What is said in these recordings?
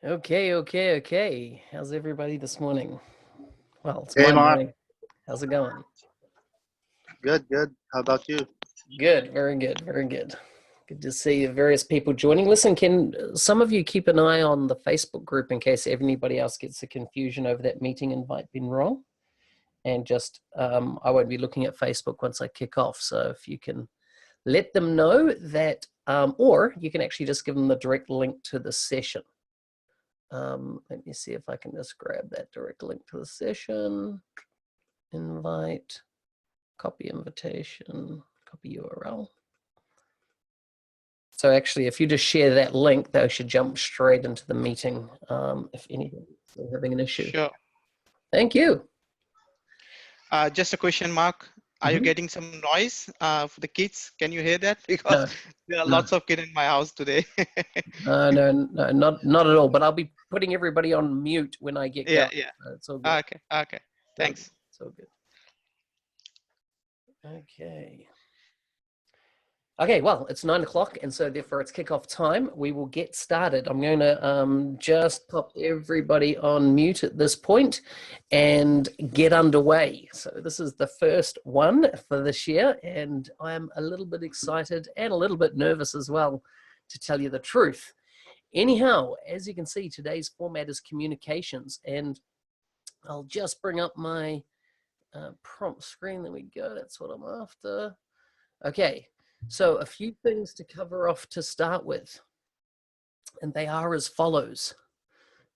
Okay. How's everybody this morning? Well, it's Hey, my Mark. morning. How's it going? Good, good. How about you? Good, very good, very good. Good to see various people joining. Listen, can some of you keep an eye on the Facebook group in case anybody else gets a confusion over that meeting invite being wrong? And just, I won't be looking at Facebook once I kick off. So if you can let them know that, or you can actually just give them the direct link to the session. Let me see if I can just grab that direct link to the session. Invite, copy invitation, copy URL. So actually, if you just share that link, they should jump straight into the meeting if anything is having an issue. Sure. Thank you. Just a question, Mark. Are you getting some noise for the kids? Can you hear that? Because there are lots of kids in my house today. No, not at all. But I'll be putting everybody on mute when I get going. Yeah. So it's all good. Okay. Thanks. It's all good. Okay, well, it's 9 o'clock, and so therefore it's kickoff time. We will get started. I'm going to just pop everybody on mute at this point and get underway. So this is the first one for this year, and I'm a little bit excited and a little bit nervous as well, to tell you the truth. Anyhow, as you can see, today's format is communications, and I'll just bring up my prompt screen. There we go. That's what I'm after. Okay. So a few things to cover off to start with, and they are as follows.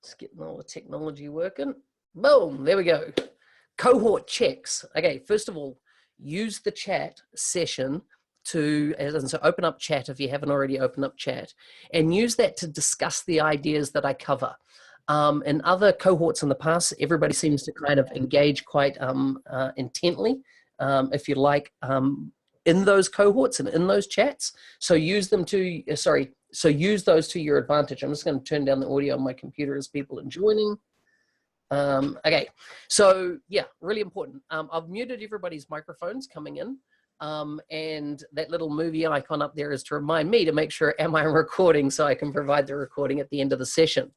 Just getting all the technology working. Boom, there we go. Cohort checks. Okay, first of all, use the chat session to open up chat if you haven't already opened up chat, and use that to discuss the ideas that I cover. In other cohorts in the past, everybody seems to kind of engage quite intently, if you like, in those cohorts and in those chats. So use them to, so use those to your advantage. I'm just going to turn down the audio on my computer as people are joining. Okay, so yeah, really important. I've muted everybody's microphones coming in. And that little movie icon up there is to remind me to make sure, am I recording, so I can provide the recording at the end of the session.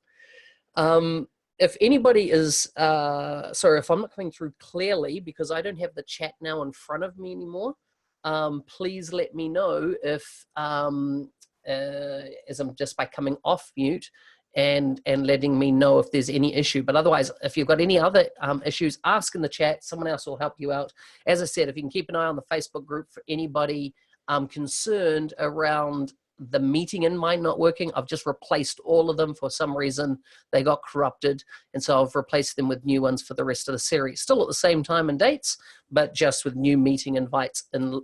If anybody is, sorry, if I'm not coming through clearly because I don't have the chat now in front of me anymore, please let me know if, as I'm just by coming off mute and letting me know if there's any issue. But otherwise, if you've got any other issues, ask in the chat. Someone else will help you out. As I said, if you can keep an eye on the Facebook group for anybody concerned around the meeting invite not working, I've just replaced all of them. For some reason, they got corrupted. And so I've replaced them with new ones for the rest of the series. Still at the same time and dates, but just with new meeting invites and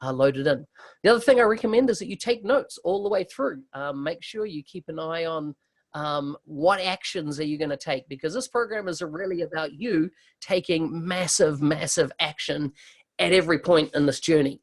loaded in. The other thing I recommend is that you take notes all the way through. Make sure you keep an eye on what actions are you going to take, because this program is really about you taking massive action at every point in this journey,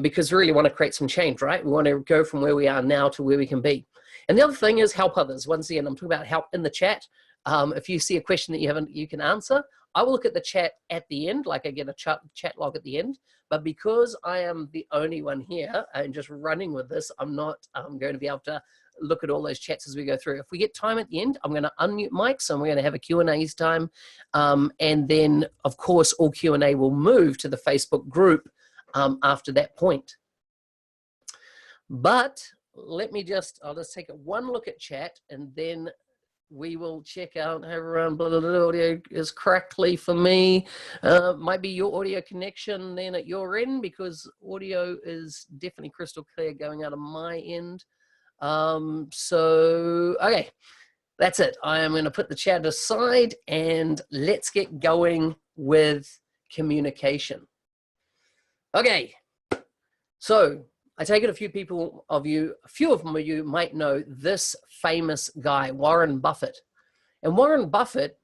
because we really want to create some change, right? We want to go from where we are now to where we can be. And the other thing is help others. Once again, I'm talking about help in the chat. If you see a question that you can answer, I will look at the chat at the end, like I get a chat log at the end. But because I am the only one here and just running with this, I'm not going to be able to look at all those chats as we go through. If we get time at the end, I'm going to unmute mics and we're going to have a Q&A's time. And then, of course, all Q&A will move to the Facebook group after that point. But let me I'll just take one look at chat, and then we will check out everyone. Audio is correctly for me. Might be your audio connection then at your end, because audio is definitely crystal clear going out of my end. So, okay, that's it. I am going to put the chat aside and let's get going with communication. Okay, so I take it a few of you might know this famous guy, Warren Buffett. And Warren Buffett,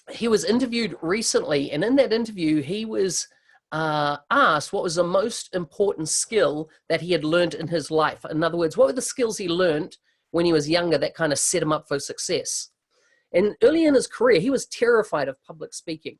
he was interviewed recently, and in that interview, he was asked what was the most important skill that he had learned in his life. In other words, what were the skills he learned when he was younger that kind of set him up for success? And early in his career, he was terrified of public speaking,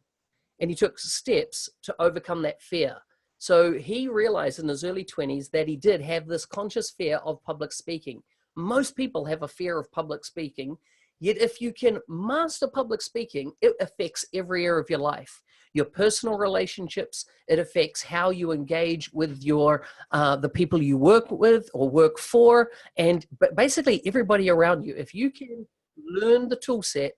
and he took steps to overcome that fear. So he realized in his early 20s that he did have this conscious fear of public speaking. Most people have a fear of public speaking, yet if you can master public speaking, it affects every area of your life. Your personal relationships, it affects how you engage with your the people you work with or work for, and but basically everybody around you. If you can learn the tool set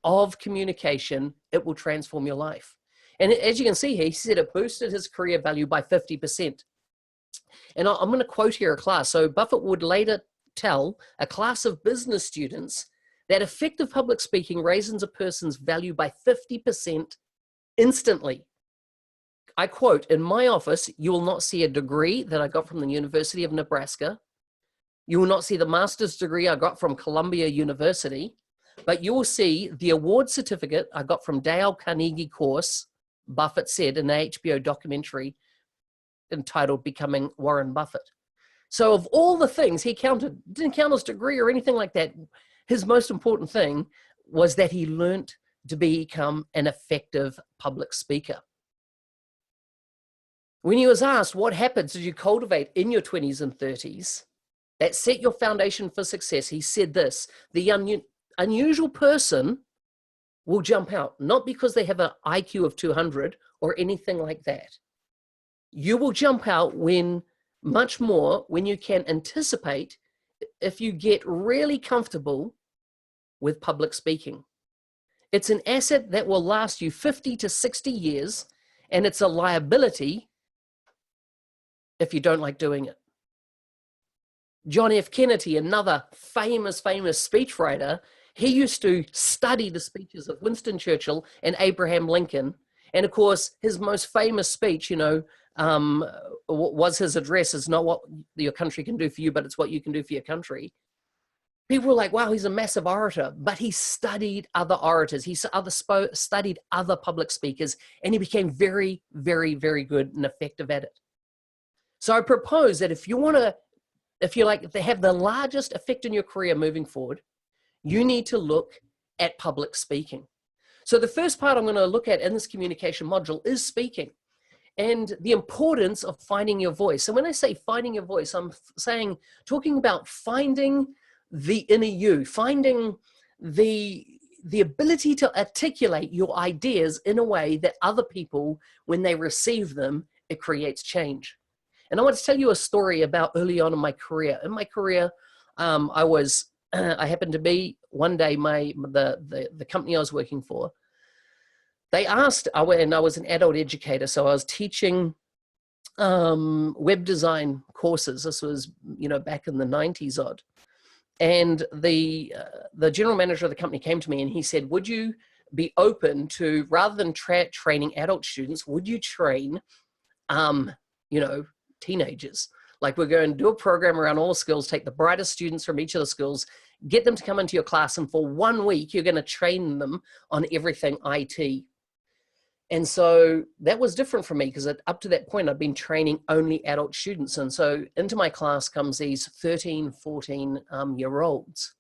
of communication, it will transform your life. And as you can see here, he said it boosted his career value by 50%. And I'm going to quote here a class. So Buffett would later tell a class of business students that effective public speaking raises a person's value by 50% instantly. I quote, "In my office, you will not see a degree that I got from the University of Nebraska. You will not see the master's degree I got from Columbia University, but you will see the award certificate I got from Dale Carnegie course," Buffett said in an HBO documentary entitled Becoming Warren Buffett. So of all the things he counted, didn't count his degree or anything like that. His most important thing was that he learned to become an effective public speaker. When he was asked what habits did you cultivate in your 20s and 30s that set your foundation for success, he said this: the unusual person will jump out, not because they have an IQ of 200 or anything like that. You will jump out much more when you can anticipate, if you get really comfortable with public speaking. It's an asset that will last you 50 to 60 years, and it's a liability if you don't like doing it. John F. Kennedy, another famous speechwriter, he used to study the speeches of Winston Churchill and Abraham Lincoln. And of course, his most famous speech, was his address, is not what your country can do for you, but it's what you can do for your country. People were like, wow, he's a massive orator, but he studied other orators. He studied other public speakers, and he became very, very, very good and effective at it. So I propose that if you like to have the largest effect in your career moving forward, you need to look at public speaking. So the first part I'm going to look at in this communication module is speaking and the importance of finding your voice. And when I say finding your voice, I'm talking about finding the inner you, finding the ability to articulate your ideas in a way that other people, when they receive them, it creates change. And I want to tell you a story about early on in my career. In my career, I happened to be one day, the company I was working for, they asked, and I was an adult educator, so I was teaching web design courses. This was, back in the 90s odd. And the general manager of the company came to me and he said, would you be open to, rather than training adult students, would you train, teenagers? Like, we're going to do a program around all skills, take the brightest students from each of the skills, get them to come into your class, and for 1 week, you're going to train them on everything IT. And so that was different for me, because up to that point, I'd been training only adult students. And so into my class comes these 13, 14-year-olds.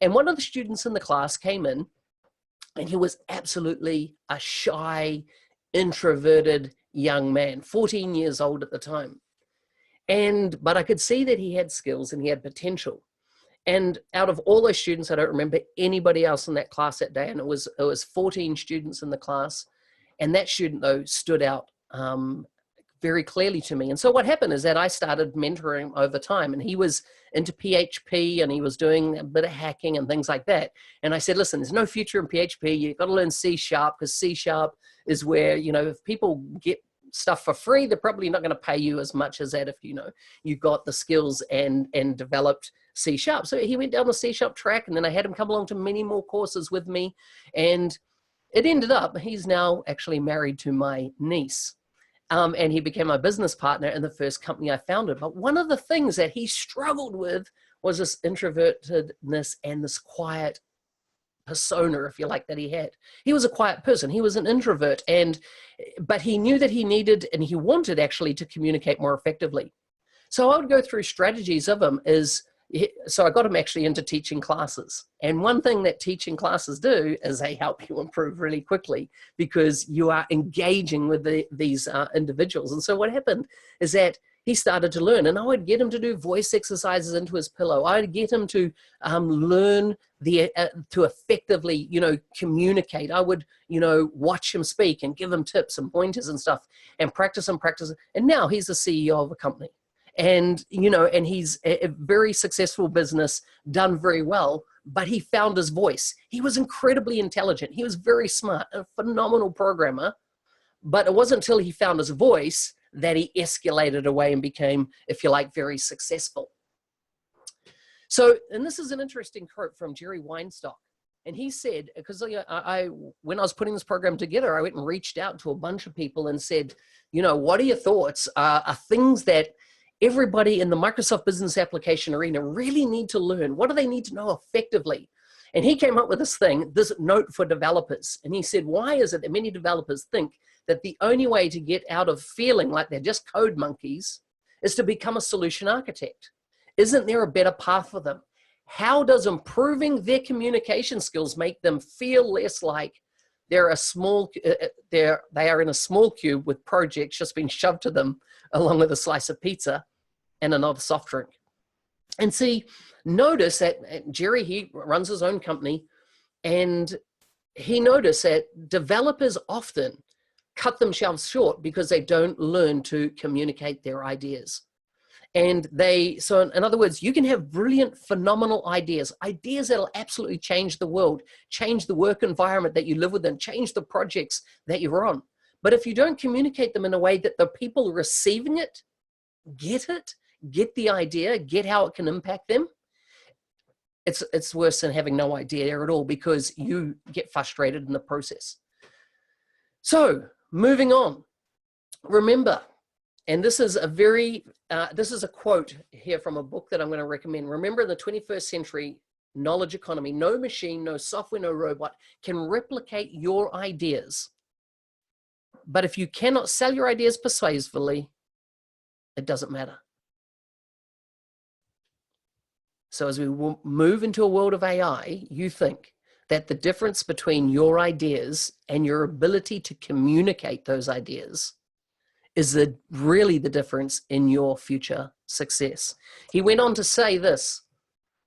And one of the students in the class came in, and he was absolutely a shy, introverted young man, 14 years old at the time. But I could see that he had skills and he had potential. And out of all those students, I don't remember anybody else in that class that day. And it was 14 students in the class. And that student, though, stood out very clearly to me. And so what happened is that I started mentoring him over time. And he was into PHP and he was doing a bit of hacking and things like that. And I said, listen, there's no future in PHP. You've got to learn C#, because C# is where, if people get stuff for free, they're probably not going to pay you as much as that if you got the skills and developed C#. So he went down the C# track, and then I had him come along to many more courses with me, and it ended up he's now actually married to my niece, and he became my business partner in the first company I founded. But one of the things that he struggled with was this introvertedness and this quiet persona, if you like, that he had. He was a quiet person. He was an introvert, but he knew that he needed and he wanted actually to communicate more effectively. So I would go through strategies of him so I got him actually into teaching classes. And one thing that teaching classes do is they help you improve really quickly, because you are engaging with these individuals. And so what happened is that he started to learn. And I would get him to do voice exercises into his pillow. I would get him to learn to effectively, communicate. I would, watch him speak and give him tips and pointers and stuff and practice and practice. And now he's the CEO of a company. And, and he's a very successful business, done very well, but he found his voice. He was incredibly intelligent. He was very smart, a phenomenal programmer. But it wasn't until he found his voice that he escalated away and became, if you like, very successful. So, and this is an interesting quote from Jerry Weinstock. And he said, because when I was putting this program together, I went and reached out to a bunch of people and said, what are your thoughts? Are things that everybody in the Microsoft Business Application arena really need to learn? What do they need to know effectively? And he came up with this note for developers. And he said, why is it that many developers think that the only way to get out of feeling like they're just code monkeys is to become a solution architect? Isn't there a better path for them? How does improving their communication skills make them feel less like they are in a small cube with projects just being shoved to them along with a slice of pizza and another soft drink? And see, notice that Jerry, he runs his own company, and he noticed that developers often cut themselves short because they don't learn to communicate their ideas. And so in other words, you can have brilliant, phenomenal ideas that'll absolutely change the world, change the work environment that you live within, change the projects that you're on. But if you don't communicate them in a way that the people receiving it, get the idea, get how it can impact them, it's worse than having no idea at all, because you get frustrated in the process. So moving on, remember, and this is a quote here from a book that I'm going to recommend. Remember, in the 21st century knowledge economy, no machine, no software, no robot can replicate your ideas. But if you cannot sell your ideas persuasively, it doesn't matter. So as we move into a world of AI, you think that the difference between your ideas and your ability to communicate those ideas is really the difference in your future success. He went on to say this: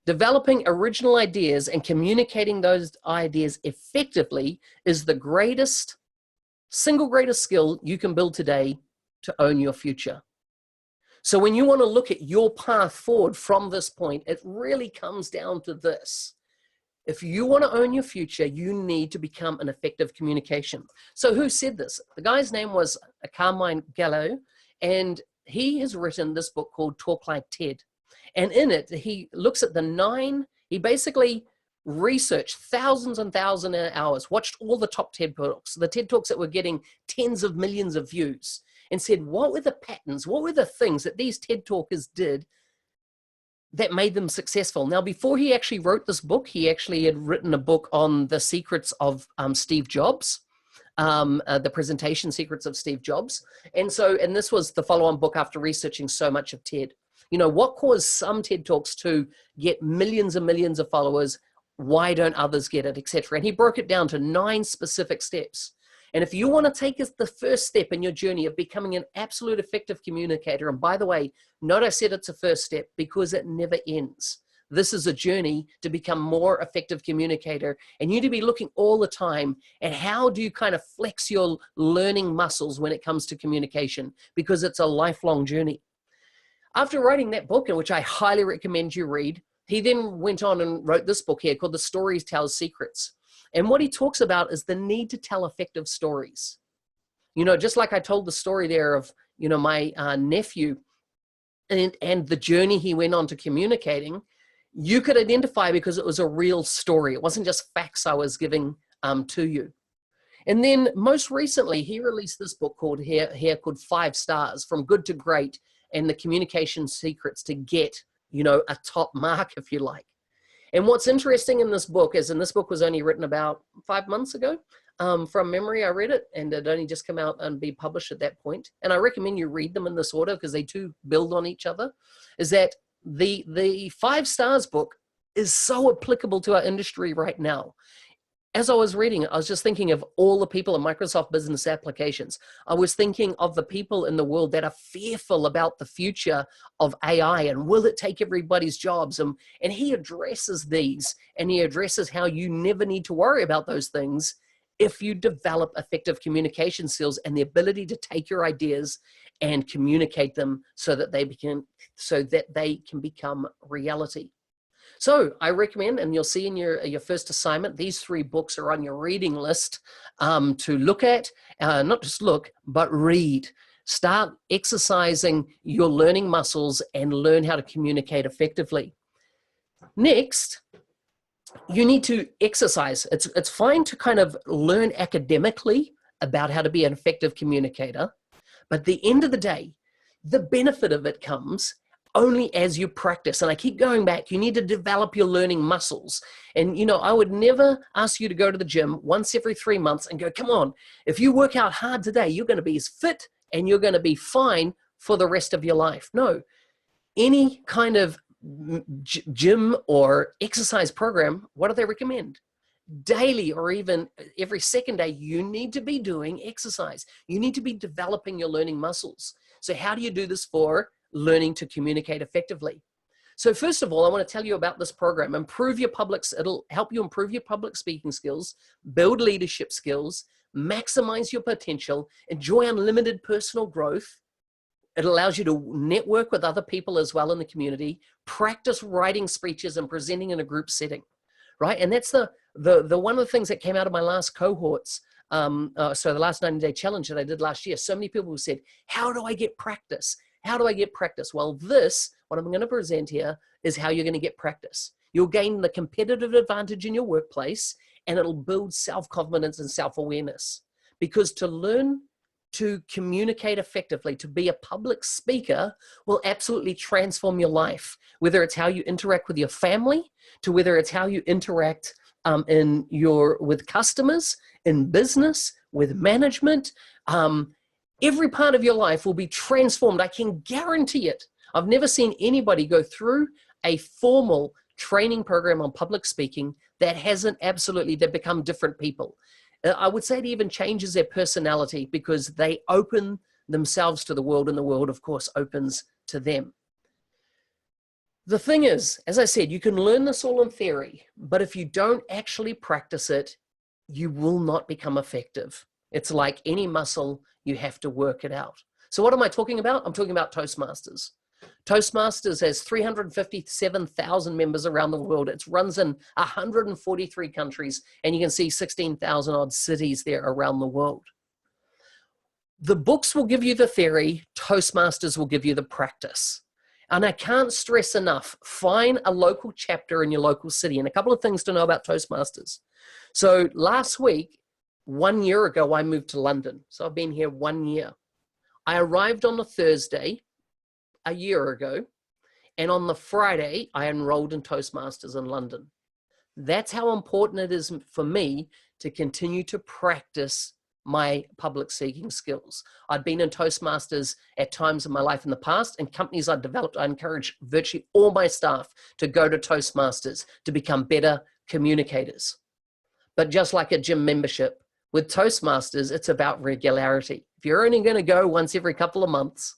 developing original ideas and communicating those ideas effectively is the single greatest skill you can build today to own your future. So when you want to look at your path forward from this point, it really comes down to this. If you want to own your future, you need to become an effective communication. So who said this? The guy's name was Carmine Gallo, and he has written this book called Talk Like TED. And in it, he looks at he basically researched thousands and thousands of hours, watched all the top TED Talks, the TED Talks that were getting tens of millions of views, and said, what were the patterns, what were the things that these TED Talkers did that made them successful? Now, before he actually wrote this book, he actually had written a book on the secrets of Steve Jobs, the presentation secrets of Steve Jobs. And this was the follow-on book after researching so much of TED. What caused some TED Talks to get millions and millions of followers? Why don't others get it, etc.? And he broke it down to 9 specific steps. And if you want to take the first step in your journey of becoming an absolute effective communicator, and by the way, note I said it's a first step because it never ends. This is a journey to become more effective communicator, and you need to be looking all the time at how do you kind of flex your learning muscles when it comes to communication, because it's a lifelong journey. After writing that book, which I highly recommend you read, he then went on and wrote this book here called The Storyteller's Secrets. And what he talks about is the need to tell effective stories. Just like I told the story there of, my nephew and the journey he went on to communicating, you could identify because it was a real story. It wasn't just facts I was giving to you. And then most recently, he released this book called 5 Stars, From Good to Great, and the communication secrets to get, a top mark, if you like. And what's interesting in this book is, and this book was only written about 5 months ago. From memory, I read it, and it only just come out and be published at that point. And I recommend you read them in this order because they do build on each other. Is that the 5 Stars book is so applicable to our industry right now. as I was reading it, I was just thinking of all the people in Microsoft Business Applications. I was thinking of the people in the world that are fearful about the future of AI and will it take everybody's jobs? And he addresses these, and he addresses how you never need to worry about those things if you develop effective communication skills and the ability to take your ideas and communicate them so that they can become reality. So I recommend, and you'll see in your first assignment, these 3 books are on your reading list to look at, not just look, but read. Start exercising your learning muscles and learn how to communicate effectively. Next, you need to exercise. It's fine to kind of learn academically about how to be an effective communicator, but at the end of the day, the benefit of it comes only as you practice. And I keep going back, you need to develop your learning muscles. And, you know, I would never ask you to go to the gym once every 3 months and go, come on, if you work out hard today, you're going to be as fit and you're going to be fine for the rest of your life. No, any kind of gym or exercise program, what do they recommend? Daily or even every second day, you need to be doing exercise. You need to be developing your learning muscles. So how do you do this for learning to communicate effectively? So first of all, I want to tell you about this program. It'll help you improve your public speaking skills, build leadership skills, maximize your potential, enjoy unlimited personal growth. It allows you to network with other people as well in the community, practice writing speeches and presenting in a group setting, right? And that's the one of the things that came out of my last cohorts. So the last 90-day challenge that I did last year, so many people who said, how do I get practice? How do I get practice? Well, what I'm going to present here is how you're going to get practice. You'll gain the competitive advantage in your workplace, and it'll build self-confidence and self-awareness. Because to learn to communicate effectively, to be a public speaker, will absolutely transform your life. Whether it's how you interact with your family, to whether it's how you interact with customers, in business, with management, every part of your life will be transformed. I can guarantee it. I've never seen anybody go through a formal training program on public speaking that they become different people. I would say it even changes their personality because they open themselves to the world, and the world, of course, opens to them. The thing is, as I said, you can learn this all in theory, but if you don't actually practice it, you will not become effective. It's like any muscle, you have to work it out. So what am I talking about? I'm talking about Toastmasters. Toastmasters has 357,000 members around the world. It runs in 143 countries, and you can see 16,000 odd cities there around the world. The books will give you the theory, Toastmasters will give you the practice. And I can't stress enough, find a local chapter in your local city. And a couple of things to know about Toastmasters. So last week, 1 year ago, I moved to London. So I've been here 1 year. I arrived on a Thursday a year ago, and on the Friday, I enrolled in Toastmasters in London. That's how important it is for me to continue to practice my public speaking skills. I'd been in Toastmasters at times in my life in the past, and companies I've developed, I encourage virtually all my staff to go to Toastmasters to become better communicators. But just like a gym membership, with Toastmasters, it's about regularity. If you're only going to go once every couple of months,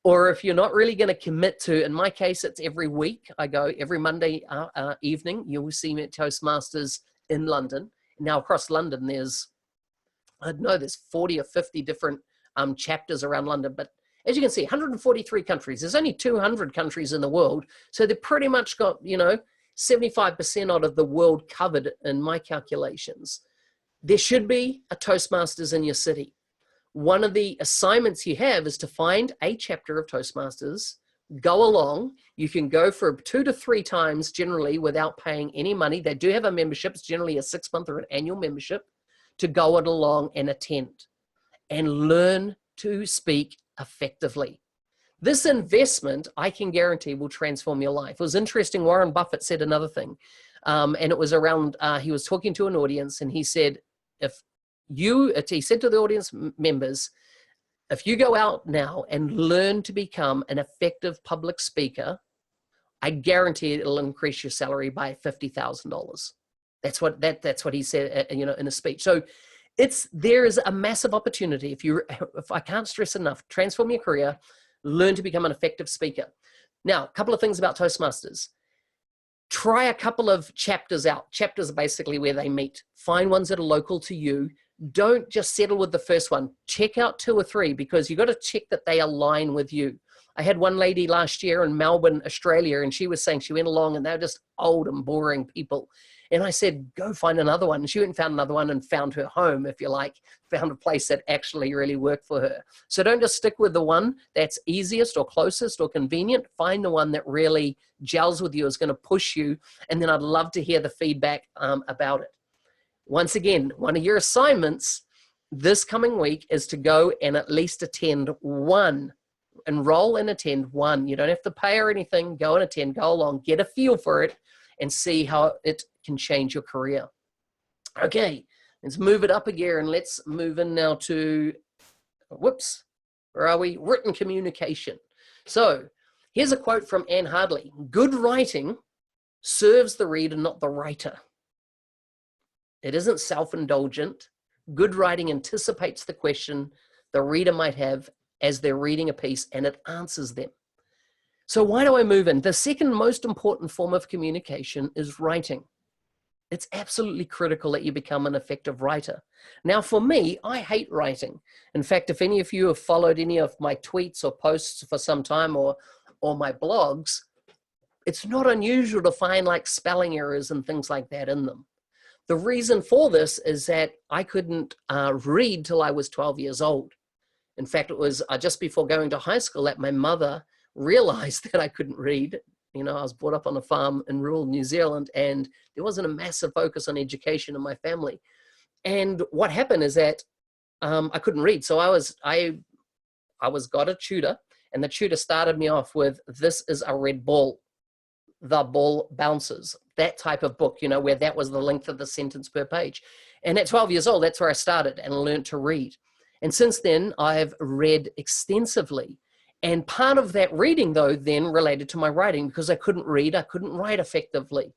or if you're not really going to commit to, in my case, it's every week. I go every Monday evening. You will see me at Toastmasters in London. Now across London, there's 40 or 50 different chapters around London. But as you can see, 143 countries. There's only 200 countries in the world. So they've pretty much got, 75% out of the world covered in my calculations. There should be a Toastmasters in your city. One of the assignments you have is to find a chapter of Toastmasters, go along. You can go for 2 to 3 times generally without paying any money. They do have a membership. It's generally a 6-month or an annual membership to go it along and attend and learn to speak effectively. This investment, I can guarantee, will transform your life. It was interesting. Warren Buffett said another thing, and it was around, he was talking to an audience, and he said, he said to the audience members, if you go out now and learn to become an effective public speaker, I guarantee it'll increase your salary by $50,000. That's what he said, in a speech. So there is a massive opportunity. If I can't stress enough, transform your career, learn to become an effective speaker. Now, a couple of things about Toastmasters. Try a couple of chapters out. Chapters are basically where they meet. Find ones that are local to you. Don't just settle with the first one. Check out 2 or 3, because you've got to check that they align with you. I had one lady last year in Melbourne, Australia, and she was saying she went along and they were just old and boring people. And I said, go find another one. And she went and found another one and found her home, if you like, found a place that actually really worked for her. So don't just stick with the one that's easiest or closest or convenient. Find the one that really gels with you, is going to push you. And then I'd love to hear the feedback about it. Once again, one of your assignments this coming week is to go and at least attend one. Enroll and attend one. You don't have to pay or anything. Go and attend, go along, get a feel for it, and see how it can change your career. Okay, let's move it up a gear and let's move in now to, whoops, where are we? Written communication. So here's a quote from Anne Hardley. Good writing serves the reader, not the writer. It isn't self-indulgent. Good writing anticipates the question the reader might have as they're reading a piece, and it answers them. So why do I move in? The second most important form of communication is writing. It's absolutely critical that you become an effective writer. Now, for me, I hate writing. In fact, if any of you have followed any of my tweets or posts for some time, or my blogs, it's not unusual to find like spelling errors and things like that in them. The reason for this is that I couldn't read till I was 12 years old. In fact, it was just before going to high school that my mother realized that I couldn't read. I was brought up on a farm in rural New Zealand, and there wasn't a massive focus on education in my family. And what happened is that I couldn't read. So I got a tutor, and the tutor started me off with, this is a red ball. The ball bounces. That type of book, where that was the length of the sentence per page. And at 12 years old, that's where I started and learned to read. And since then, I've read extensively. And part of that reading, though, then related to my writing, because I couldn't read, I couldn't write effectively.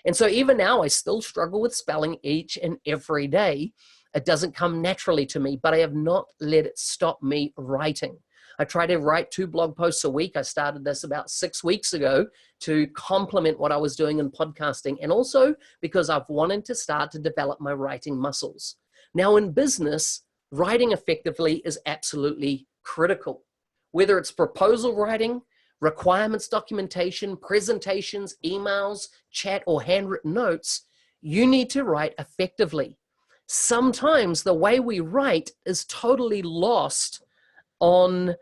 And so even now, I still struggle with spelling each and every day. It doesn't come naturally to me, but I have not let it stop me writing. I try to write 2 blog posts a week. I started this about 6 weeks ago to complement what I was doing in podcasting, and also because I've wanted to start to develop my writing muscles. Now, in business, writing effectively is absolutely critical. Whether it's proposal writing, requirements documentation, presentations, emails, chat, or handwritten notes, you need to write effectively. Sometimes the way we write is totally lost on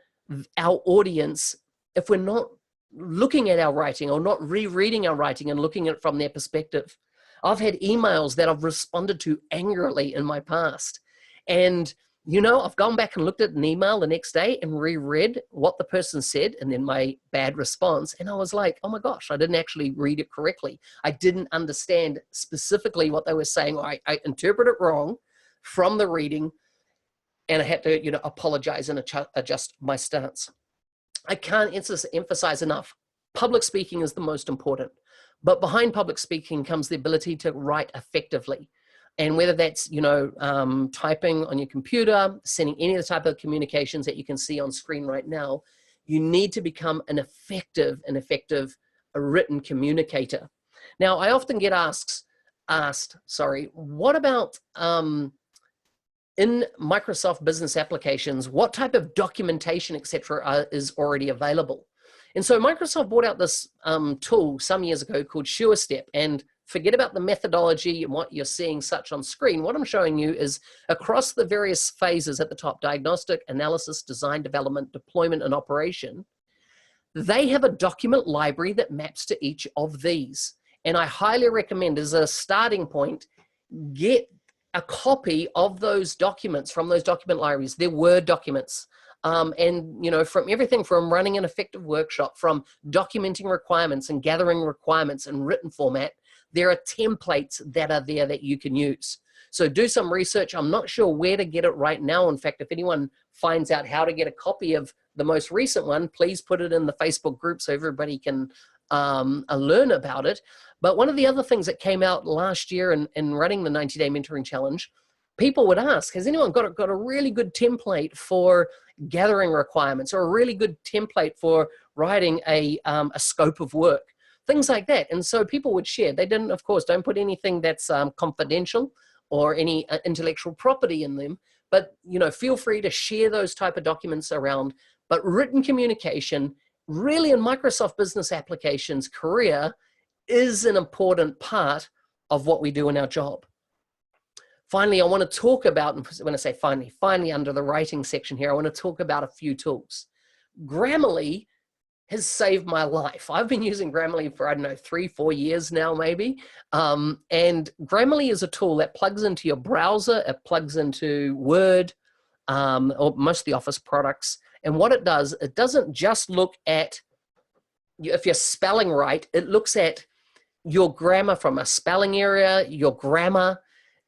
our audience if we're not looking at our writing or not rereading our writing and looking at it from their perspective. I've had emails that I've responded to angrily in my past. And, I've gone back and looked at an email the next day and reread what the person said and then my bad response. And I was like, oh my gosh, I didn't actually read it correctly. I didn't understand specifically what they were saying. I interpret it wrong from the reading, and I had to, apologize and adjust my stance. I can't emphasize enough. Public speaking is the most important. But behind public speaking comes the ability to write effectively. And whether that's, typing on your computer, sending any of the type of communications that you can see on screen right now, you need to become an effective written communicator. Now, I often get asked, what about in Microsoft business applications, what type of documentation, etc., is already available? And so Microsoft brought out this tool some years ago called SureStep, and forget about the methodology and what you're seeing such on screen. What I'm showing you is across the various phases at the top: diagnostic, analysis, design, development, deployment, and operation. They have a document library that maps to each of these. And I highly recommend, as a starting point, get a copy of those documents from those document libraries. They're Word documents. And, from everything from running an effective workshop, from documenting requirements and gathering requirements in written format, there are templates that are there that you can use. So do some research. I'm not sure where to get it right now. In fact, if anyone finds out how to get a copy of the most recent one, please put it in the Facebook group so everybody can learn about it. But one of the other things that came out last year in running the 90-day mentoring challenge, people would ask, has anyone got a really good template for gathering requirements, or a really good template for writing a scope of work? Things like that. And so people would share. They didn't, of course, don't put anything that's confidential or any intellectual property in them, but feel free to share those type of documents around. But written communication, really in Microsoft Business Applications career, is an important part of what we do in our job. Finally, I want to talk about, and when I say finally under the writing section here, I want to talk about a few tools. Grammarly has saved my life. I've been using Grammarly for, I don't know, 3-4 years now, maybe. And Grammarly is a tool that plugs into your browser. It plugs into Word, or most of the Office products. And what it does, it doesn't just look at, if you're spelling right, it looks at your grammar from a spelling area, your grammar.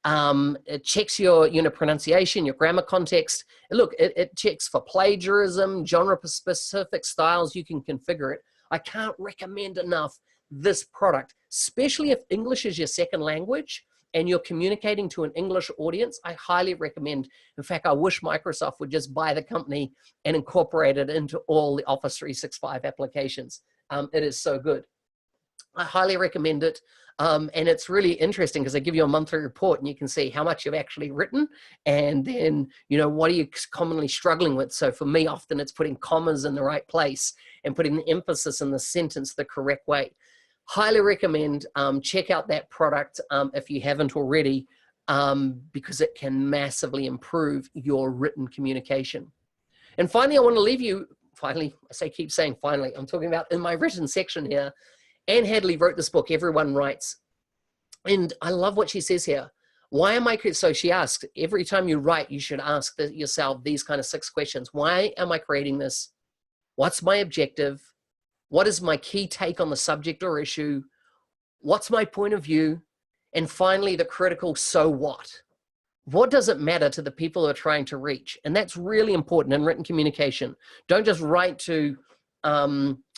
It checks your pronunciation, your grammar context. Look, it checks for plagiarism, genre-specific styles. You can configure it. I can't recommend enough this product, especially if English is your second language and you're communicating to an English audience. I highly recommend. In fact, I wish Microsoft would just buy the company and incorporate it into all the Office 365 applications. It is so good. I highly recommend it. And it's really interesting because they give you a monthly report and you can see how much you've actually written, and then, what are you commonly struggling with? So for me, often it's putting commas in the right place and putting the emphasis in the sentence the correct way. Highly recommend. Check out that product if you haven't already, because it can massively improve your written communication. And finally, I want to leave you, keep saying finally, I'm talking about in my written section here. Anne Hadley wrote this book, Everyone Writes. And I love what she says here. Why am I, so she asks, every time you write, you should ask yourself these kind of 6 questions. Why am I creating this? What's my objective? What is my key take on the subject or issue? What's my point of view? And finally, the critical, so what? What does it matter to the people who are trying to reach? And that's really important in written communication. Don't just write to,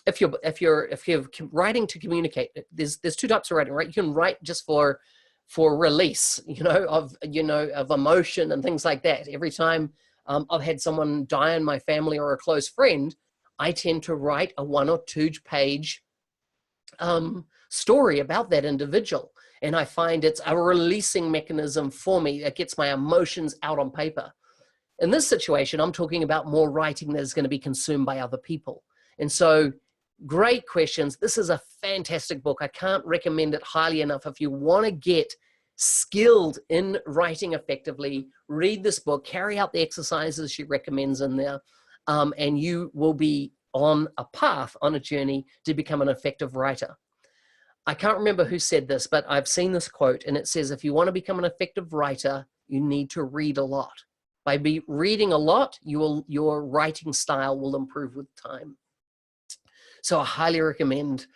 if you're writing to communicate, there's 2 types of writing, right? You can write just for release, of emotion and things like that. Every time I've had someone die in my family or a close friend, I tend to write a 1 or 2 page story about that individual. And I find it's a releasing mechanism for me that gets my emotions out on paper. In this situation, I'm talking about more writing that is going to be consumed by other people. And so, great questions. This is a fantastic book. I can't recommend it highly enough. If you want to get skilled in writing effectively, read this book, carry out the exercises she recommends in there, and you will be on a path, on a journey to become an effective writer. I can't remember who said this, but I've seen this quote, and it says, if you want to become an effective writer, you need to read a lot. By reading a lot, your writing style will improve with time. So I highly recommend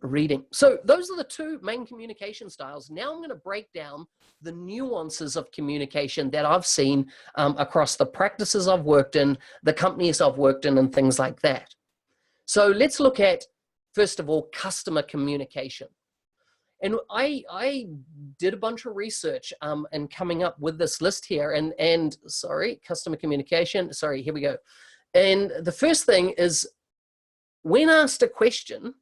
reading. So those are the 2 main communication styles. Now I'm going to break down the nuances of communication that I've seen across the practices I've worked in, the companies I've worked in, and things like that. So let's look at, first of all, customer communication. And I did a bunch of research and coming up with this list here. And sorry, customer communication. Sorry, here we go. And the first thing is, when asked a question,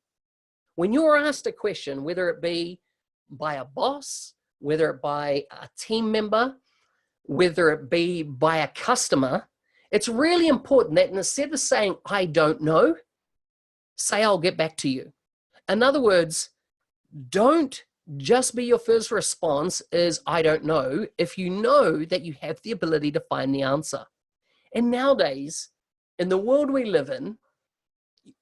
when you're asked a question, whether it be by a boss, whether it by a team member, whether it be by a customer, it's really important that instead of saying, I don't know, say, I'll get back to you. In other words, don't just be your first response is, I don't know, if you know that you have the ability to find the answer. And nowadays, in the world we live in,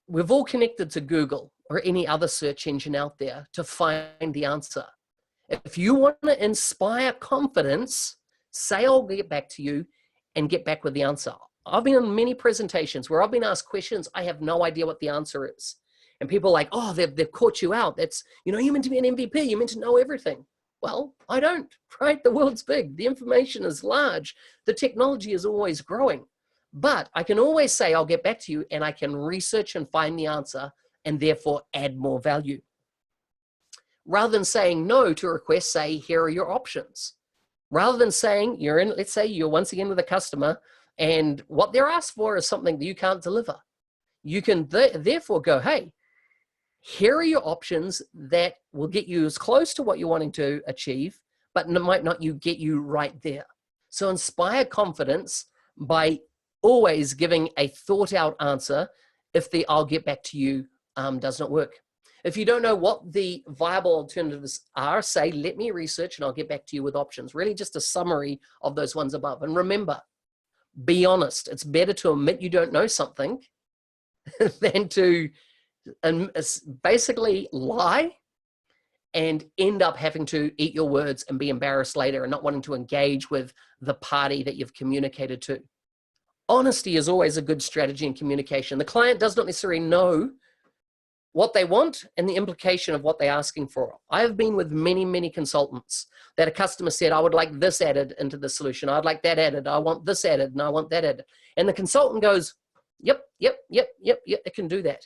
we've all connected to Google or any other search engine out there to find the answer. If you want to inspire confidence, say, I'll get back to you, and get back with the answer. I've been on many presentations where I've been asked questions, I have no idea what the answer is. And people are like, oh, they've caught you out. That's, you're meant to be an MVP. You're meant to know everything. Well, I don't, right? The world's big. The information is large. The technology is always growing. But I can always say, I'll get back to you, and I can research and find the answer and therefore add more value. Rather than saying no to a request, say, here are your options. Rather than saying let's say you're once again with a customer and what they're asked for is something that you can't deliver. You can therefore go, hey, here are your options that will get you as close to what you're wanting to achieve, but might not get you right there. So inspire confidence by always giving a thought out answer if the I'll get back to you does not work. If you don't know what the viable alternatives are, say, let me research and I'll get back to you with options. Really just a summary of those ones above. And remember, be honest. It's better to admit you don't know something than to basically lie and end up having to eat your words and be embarrassed later and not wanting to engage with the party that you've communicated to. Honesty is always a good strategy in communication. The client does not necessarily know what they want and the implication of what they're asking for. I have been with many, many consultants that a customer said, I would like this added into the solution. I'd like that added. I want this added and I want that added. And the consultant goes, yep, it can do that.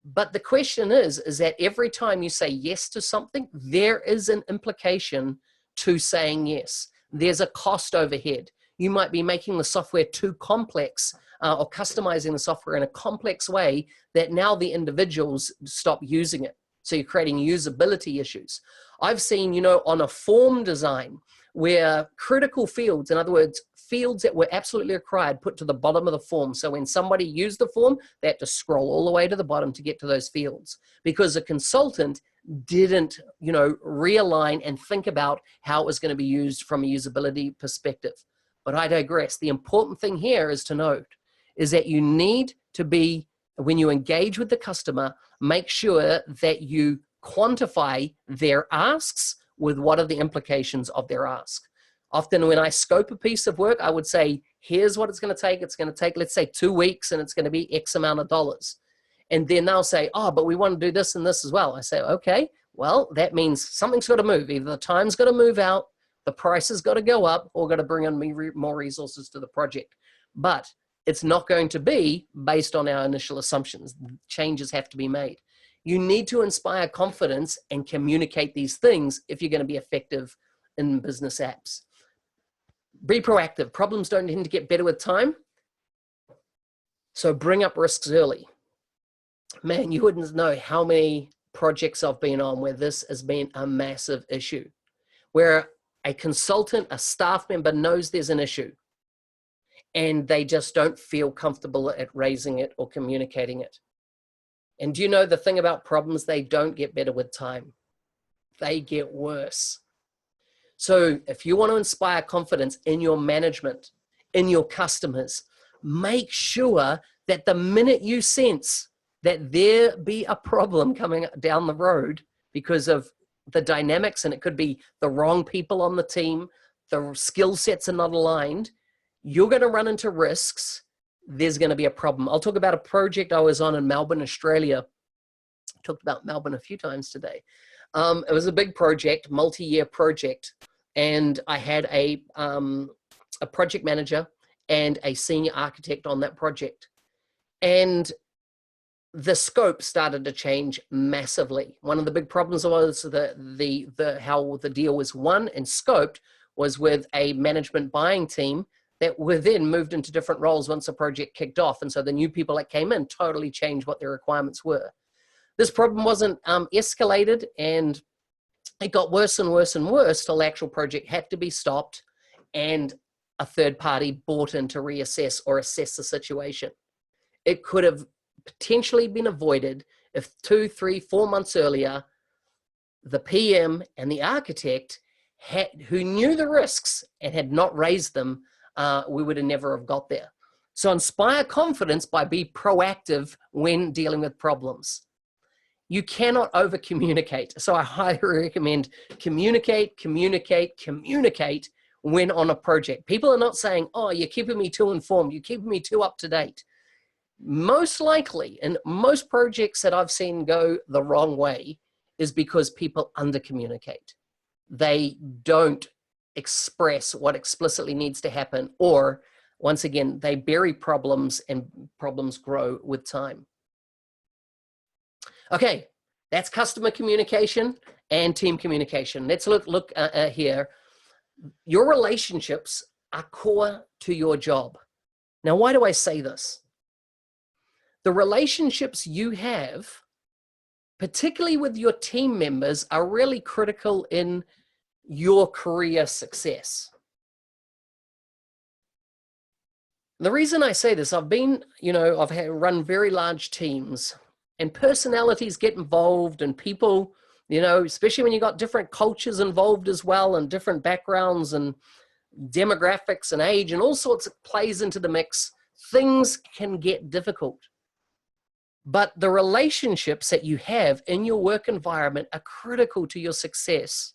But the question is that every time you say yes to something, there is an implication to saying yes. There's a cost overhead. You might be making the software too complex or customizing the software in a complex way that now the individuals stop using it. So you're creating usability issues. I've seen, on a form design where critical fields, in other words, fields that were absolutely required, put to the bottom of the form. So when somebody used the form, they had to scroll all the way to the bottom to get to those fields because the consultant didn't, realign and think about how it was going to be used from a usability perspective. But I digress. The important thing here is to note is that you need to be, when you engage with the customer, make sure that you quantify their asks with what are the implications of their ask. Often when I scope a piece of work, I would say, here's what it's going to take. It's going to take, let's say, 2 weeks, and it's going to be X amount of dollars. And then they'll say, oh, but we want to do this and this as well. I say, okay, well, that means something's got to move. Either the time's got to move out, the price has got to go up, or got to bring in more resources to the project. But it's not going to be based on our initial assumptions. Changes have to be made. You need to inspire confidence and communicate these things if you're going to be effective in business apps. Be proactive. Problems don't tend to get better with time. So bring up risks early. Man, you wouldn't know how many projects I've been on where this has been a massive issue, where a consultant, a staff member knows there's an issue and they just don't feel comfortable at raising it or communicating it. And do you know the thing about problems? They don't get better with time. They get worse. So if you want to inspire confidence in your management, in your customers, make sure that the minute you sense that there be a problem coming down the road because of the dynamics, and it could be the wrong people on the team, the skill sets are not aligned, you're going to run into risks. There's going to be a problem. I'll talk about a project I was on in Melbourne, Australia. I talked about Melbourne a few times today. It was a big project, multi-year project, and I had a project manager and a senior architect on that project. And the scope started to change massively. One of the big problems was how the deal was won and scoped was with a management buying team that were then moved into different roles once the project kicked off. And so the new people that came in totally changed what their requirements were. This problem wasn't escalated, and it got worse and worse and worse till the actual project had to be stopped and a third party bought in to reassess or assess the situation. It could have potentially been avoided if 2, 3, 4 months earlier, the PM and the architect who knew the risks and had not raised them, we would have never have got there. So inspire confidence by being proactive when dealing with problems. You cannot over communicate. So I highly recommend communicate when on a project. People are not saying, oh, you're keeping me too informed, you're keeping me too up to date. Most likely, in most projects that I've seen go the wrong way, is because people under communicate. They don't express what explicitly needs to happen, or once again, they bury problems and problems grow with time. Okay, that's customer communication and team communication. Let's look here. Your relationships are core to your job. Now, why do I say this? The relationships you have, particularly with your team members, are really critical in your career success. The reason I say this, I've run very large teams, and personalities get involved, and people, especially when you got different cultures involved as well, and different backgrounds and demographics and age and all sorts of plays into the mix, things can get difficult. But the relationships that you have in your work environment are critical to your success.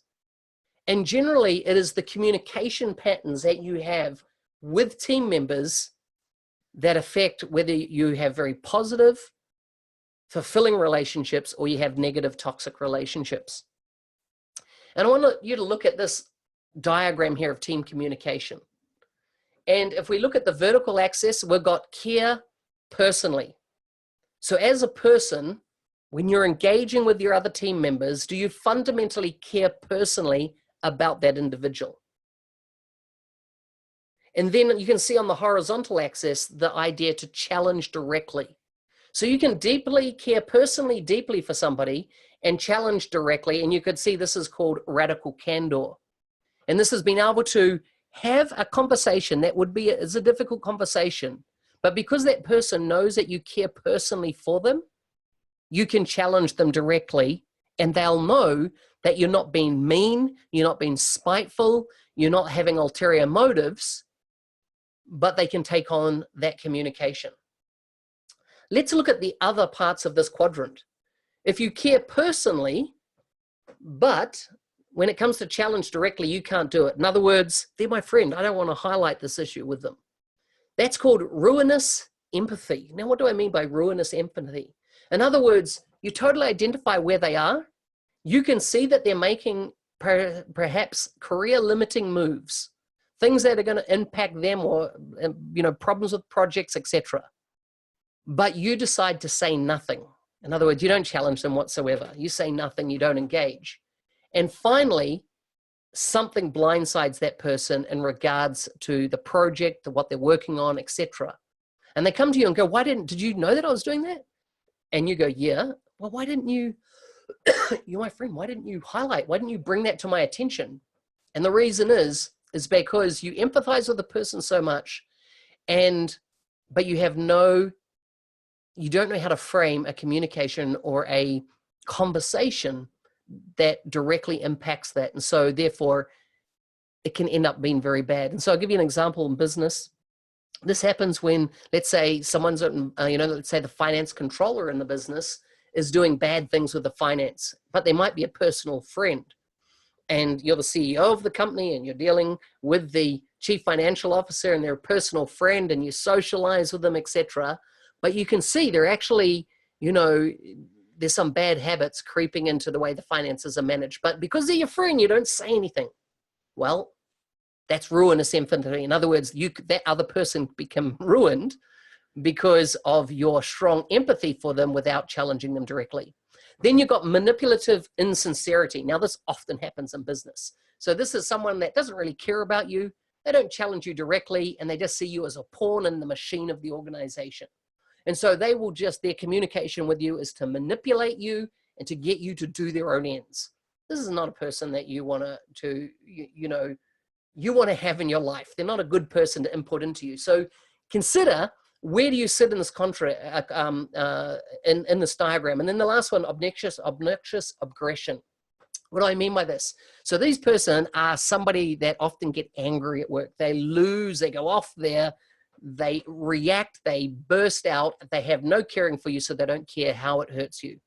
And generally, it is the communication patterns that you have with team members that affect whether you have very positive, fulfilling relationships or you have negative, toxic relationships. And I want you to look at this diagram here of team communication. And if we look at the vertical axis, we've got care personally. So as a person, when you're engaging with your other team members, do you fundamentally care personally about that individual? And then you can see on the horizontal axis, the idea to challenge directly. So you can deeply care personally, deeply for somebody and challenge directly. And you could see this is called radical candor. And this has been able to have a conversation that is a difficult conversation. But because that person knows that you care personally for them, you can challenge them directly and they'll know that you're not being mean, you're not being spiteful, you're not having ulterior motives, but they can take on that communication. Let's look at the other parts of this quadrant. If you care personally, but when it comes to challenge directly, you can't do it. In other words, they're my friend. I don't want to highlight this issue with them. That's called ruinous empathy. Now, what do I mean by ruinous empathy? In other words, you totally identify where they are. You can see that they're making perhaps career-limiting moves, things that are going to impact them or, problems with projects, etc. But you decide to say nothing. In other words, you don't challenge them whatsoever. You say nothing, you don't engage. And finally, something blindsides that person in regards to the project, what they're working on, etc. And they come to you and go, did you know that I was doing that? And you go, yeah. Well, why didn't you, you're my friend, why didn't you highlight? Why didn't you bring that to my attention? And the reason is because you empathize with the person so much, but you don't know how to frame a communication or a conversation that directly impacts that. And so therefore it can end up being very bad. And so I'll give you an example in business. This happens when, let's say someone's, let's say the finance controller in the business is doing bad things with the finance, but they might be a personal friend. And you're the CEO of the company and you're dealing with the chief financial officer and they're a personal friend and you socialize with them, etc. But you can see they're actually, there's some bad habits creeping into the way the finances are managed. But because they're your friend, you don't say anything. Well, that's ruinous empathy. In other words, that other person become ruined because of your strong empathy for them without challenging them directly. Then you've got manipulative insincerity. Now, this often happens in business. So this is someone that doesn't really care about you. They don't challenge you directly, and they just see you as a pawn in the machine of the organization. And so they will their communication with you is to manipulate you and to get you to do their own ends. This is not a person that you want to have in your life. They're not a good person to input into you. So consider, where do you sit in this in this diagram? And then the last one, obnoxious aggression. What do I mean by this? So these person are somebody that often get angry at work. They lose, they go off there, they react, they burst out, they have no caring for you, so they don't care how it hurts you.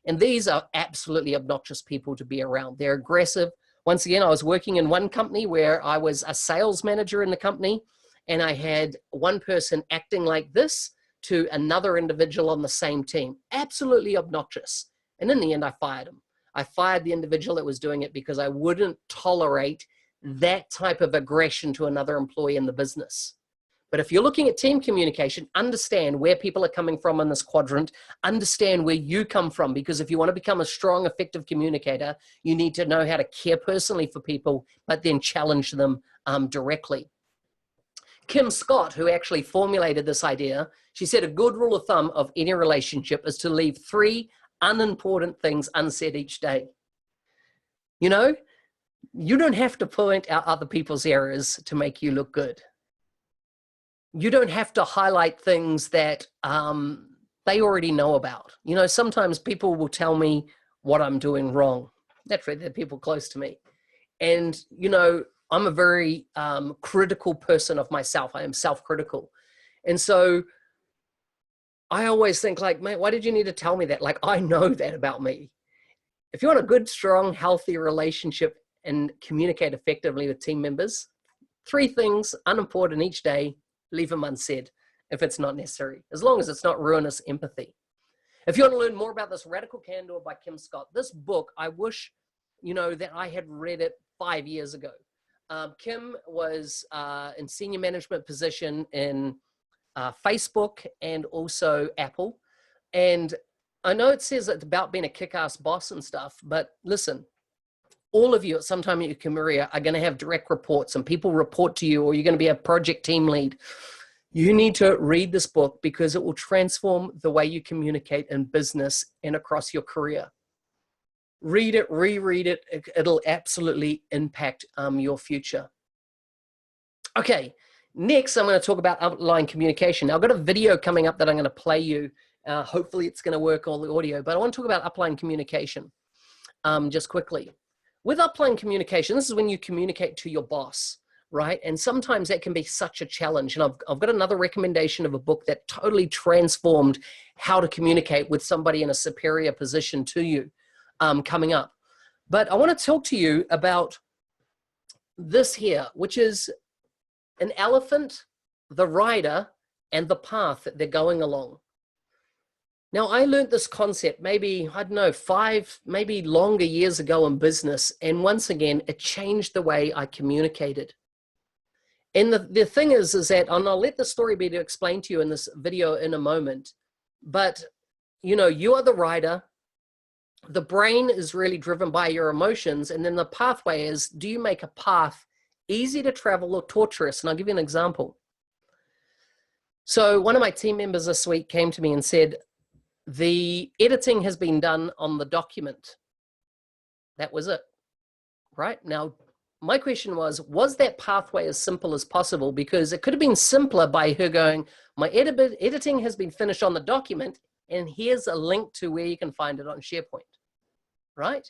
And these are absolutely obnoxious people to be around. They're aggressive. Once again, I was working in one company where I was a sales manager in the company, and I had one person acting like this to another individual on the same team. Absolutely obnoxious. And in the end, I fired him. I fired the individual that was doing it because I wouldn't tolerate that type of aggression to another employee in the business. But if you're looking at team communication, understand where people are coming from in this quadrant, understand where you come from, because if you want to become a strong, effective communicator, you need to know how to care personally for people, but then challenge them directly. Kim Scott, who actually formulated this idea, she said a good rule of thumb of any relationship is to leave 3 unimportant things unsaid each day. You know, you don't have to point out other people's errors to make you look good. You don't have to highlight things that they already know about. You know, sometimes people will tell me what I'm doing wrong. That's right, they're people close to me. And, you know, I'm a very critical person of myself. I am self-critical. And so I always think like, mate, why did you need to tell me that? Like, I know that about me. If you want a good, strong, healthy relationship and communicate effectively with team members, 3 things unimportant each day, leave them unsaid if it's not necessary, as long as it's not ruinous empathy. If you want to learn more about this, Radical Candor by Kim Scott, this book, I wish, you know, that I had read it 5 years ago. Kim was in senior management position in Facebook and also Apple. And I know it says it's about being a kick-ass boss and stuff, but listen, all of you at some time in your career are going to have direct reports and people report to you, or you're going to be a project team lead. You need to read this book because it will transform the way you communicate in business and across your career. Read it, reread it. It'll absolutely impact your future. Okay, next I'm going to talk about outline communication. Now, I've got a video coming up that I'm going to play you. Hopefully it's going to work, all the audio, but I want to talk about upline communication just quickly. With upline communication, this is when you communicate to your boss, right? And sometimes that can be such a challenge. And I've got another recommendation of a book that totally transformed how to communicate with somebody in a superior position to you coming up. But I want to talk to you about this here, which is an elephant, the rider, and the path that they're going along. Now, I learned this concept maybe, I don't know, 5, maybe longer years ago in business. And once again, it changed the way I communicated. And the thing is that, and I'll let the story be to explain to you in this video in a moment, but, you know, you are the rider. The brain is really driven by your emotions. And then the pathway is, do you make a path easy to travel or torturous? And I'll give you an example. So one of my team members this week came to me and said, the editing has been done on the document. That was it, right? Now, my question was that pathway as simple as possible? Because it could have been simpler by her going, my editing has been finished on the document, and here's a link to where you can find it on SharePoint, right?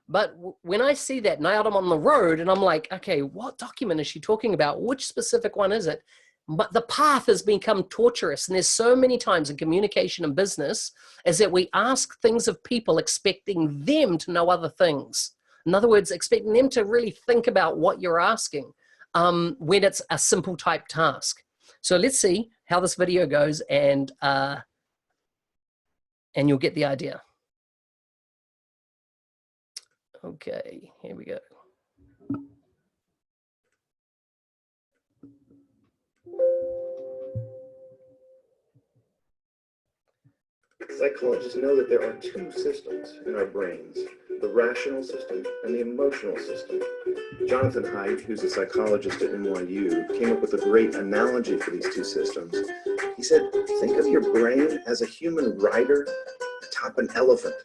But when I see that, now I'm on the road, and I'm like, okay, what document is she talking about? Which specific one is it? But the path has become torturous. And there's so many times in communication and business is that we ask things of people expecting them to know other things. In other words, expecting them to really think about what you're asking when it's a simple type task. So let's see how this video goes, and you'll get the idea. Okay, here we go. Psychologists know that there are 2 systems in our brains, the rational system and the emotional system. Jonathan Haidt, who's a psychologist at NYU, came up with a great analogy for these 2 systems. He said, think of your brain as a human rider atop an elephant.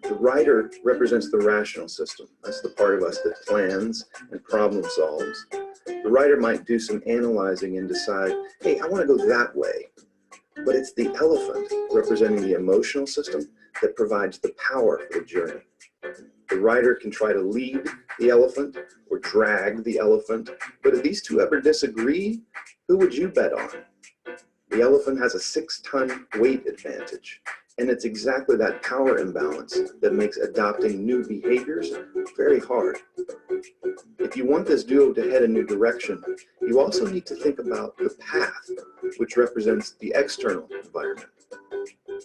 The rider represents the rational system. That's the part of us that plans and problem solves. The rider might do some analyzing and decide, hey, I want to go that way. But it's the elephant, representing the emotional system, that provides the power for the journey. The rider can try to lead the elephant or drag the elephant, but if these 2 ever disagree, who would you bet on? The elephant has a 6-ton weight advantage, and it's exactly that power imbalance that makes adopting new behaviors very hard. If you want this duo to head a new direction, you also need to think about the path, which represents the external environment.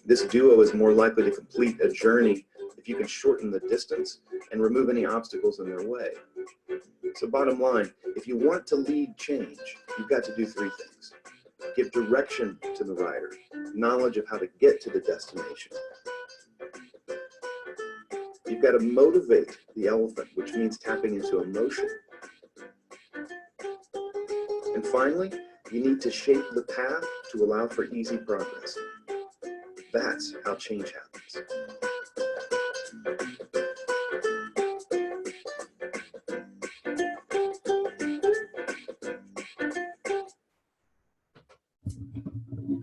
This duo is more likely to complete a journey if you can shorten the distance and remove any obstacles in their way. So bottom line, if you want to lead change, you've got to do three things. Give direction to the rider, knowledge of how to get to the destination. You've got to motivate the elephant, which means tapping into emotion. And finally, you need to shape the path to allow for easy progress. That's how change happens.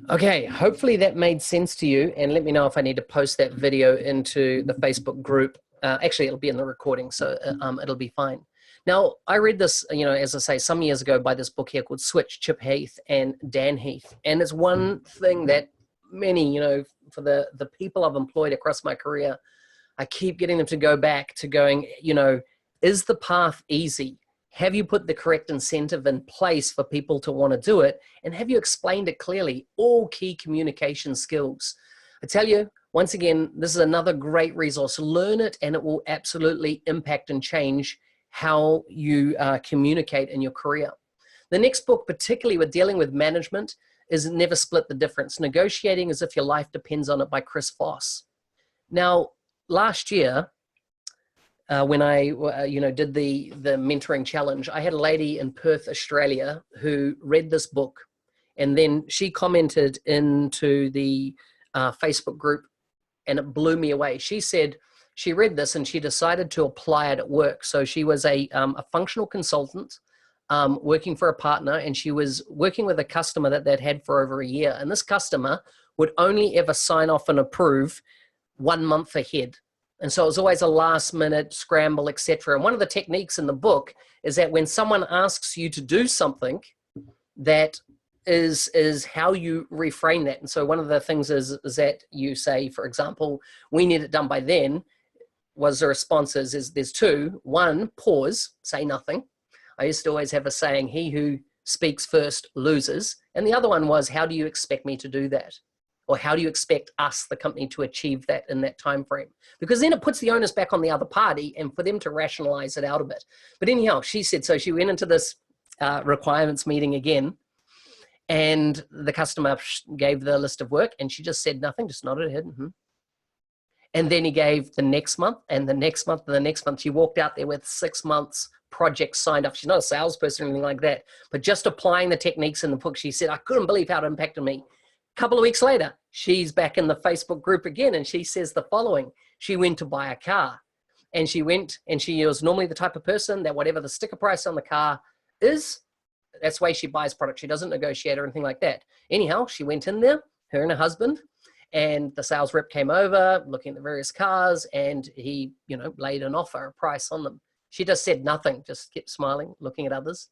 Okay, hopefully that made sense to you, and let me know if I need to post that video into the Facebook group. Actually, it'll be in the recording, so it'll be fine. Now, I read this, you know, as I say, some years ago by this book here called Switch, Chip Heath and Dan Heath, and it's one thing that many, you know, for the people I've employed across my career, I keep getting them to go back to going, you know, is the path easy? Have you put the correct incentive in place for people to want to do it? And have you explained it clearly? All key communication skills. I tell you, once again, this is another great resource. Learn it and it will absolutely impact and change how you communicate in your career. The next book, particularly with dealing with management, is Never Split the Difference. Negotiating as if your life depends on it by Chris Voss. Now, last year, when I did the mentoring challenge, I had a lady in Perth, Australia, who read this book, and then she commented into the Facebook group, and it blew me away. She said she read this and she decided to apply it at work. So she was a functional consultant working for a partner, and she was working with a customer that they'd had for over a year. And this customer would only ever sign off and approve 1 month ahead. And so it was always a last minute scramble, etc. And one of the techniques in the book is that when someone asks you to do something, that is how you reframe that. And so one of the things is that you say, for example, we need it done by then. Was the response is there's two. One, pause, say nothing. I used to always have a saying, he who speaks first loses. And the other one was, how do you expect me to do that? Or how do you expect us, the company, to achieve that in that time frame? Because then it puts the onus back on the other party and for them to rationalize it out a bit. But anyhow, she said, so she went into this requirements meeting again, and the customer gave the list of work, and she just said nothing, just nodded her head. And then he gave the next month, and the next month, and the next month. She walked out there with 6 months project signed up. She's not a salesperson or anything like that, but just applying the techniques in the book. She said, I couldn't believe how it impacted me. A couple of weeks later, she's back in the Facebook group again, and she says the following. She went to buy a car, and she went, and she was normally the type of person that whatever the sticker price on the car is, that's the way she buys products. She doesn't negotiate or anything like that. Anyhow, she went in there, her and her husband, and the sales rep came over looking at the various cars, and he, you know, laid an offer, a price on them. She just said nothing, just kept smiling, looking at others.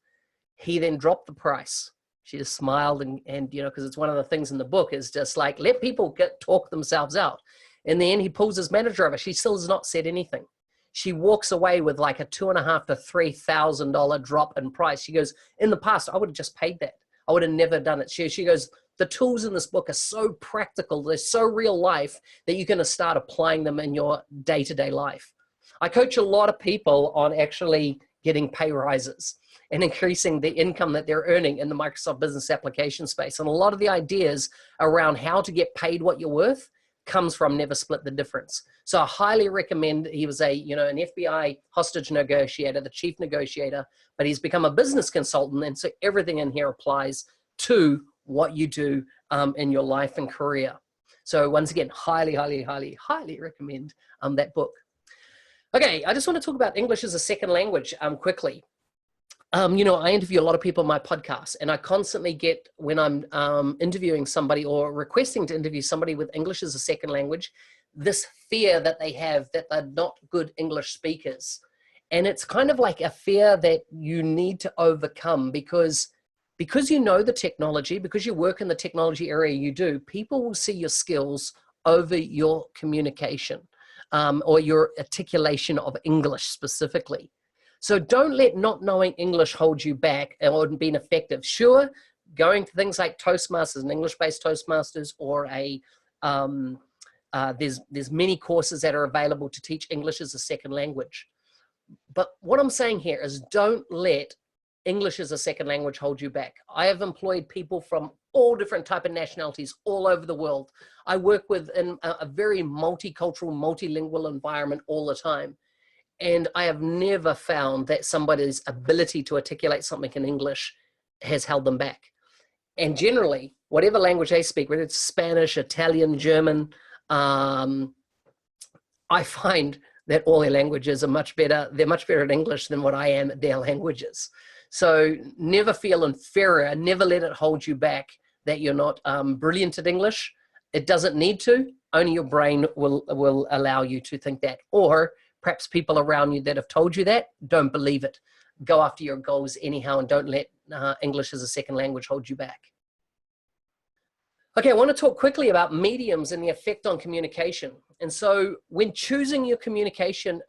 He then dropped the price. She just smiled and you know, because it's one of the things in the book is just like, let people talk themselves out. In the end, he pulls his manager over. She still has not said anything. She walks away with like a $2,500 to $3,000 drop in price. She goes, in the past, I would have just paid that. I would have never done it. She goes, the tools in this book are so practical. They're so real life that you're going to start applying them in your day-to-day life. I coach a lot of people on actually getting pay rises and increasing the income that they're earning in the Microsoft Business Application space. And a lot of the ideas around how to get paid what you're worth comes from Never Split the Difference. So I highly recommend. He was an FBI hostage negotiator, the chief negotiator, but he's become a business consultant. And so everything in here applies to what you do in your life and career. So once again, highly, highly, highly, highly recommend that book. Okay, I just want to talk about English as a second language quickly. I interview a lot of people on my podcast, and I constantly get, when I'm interviewing somebody or requesting to interview somebody with English as a second language, this fear that they have that they're not good English speakers. And it's kind of like a fear that you need to overcome because you know the technology, because you work in the technology area you do, people will see your skills over your communication or your articulation of English specifically. So don't let not knowing English hold you back or being effective. Sure, going to things like Toastmasters, an English-based Toastmasters, or there's many courses that are available to teach English as a second language. But what I'm saying here is don't let English as a second language hold you back. I have employed people from all different type of nationalities all over the world. I work within a very multicultural, multilingual environment all the time. And I have never found that somebody's ability to articulate something in English has held them back. And generally, whatever language they speak, whether it's Spanish, Italian, German, I find that all their languages are much better. They're much better at English than what I am at their languages. So never feel inferior. Never let it hold you back that you're not brilliant at English. It doesn't need to. Only your brain will allow you to think that. Or perhaps people around you that have told you that, don't believe it. Go after your goals anyhow, and don't let English as a second language hold you back. Okay, I want to talk quickly about mediums and the effect on communication. And so when choosing your communication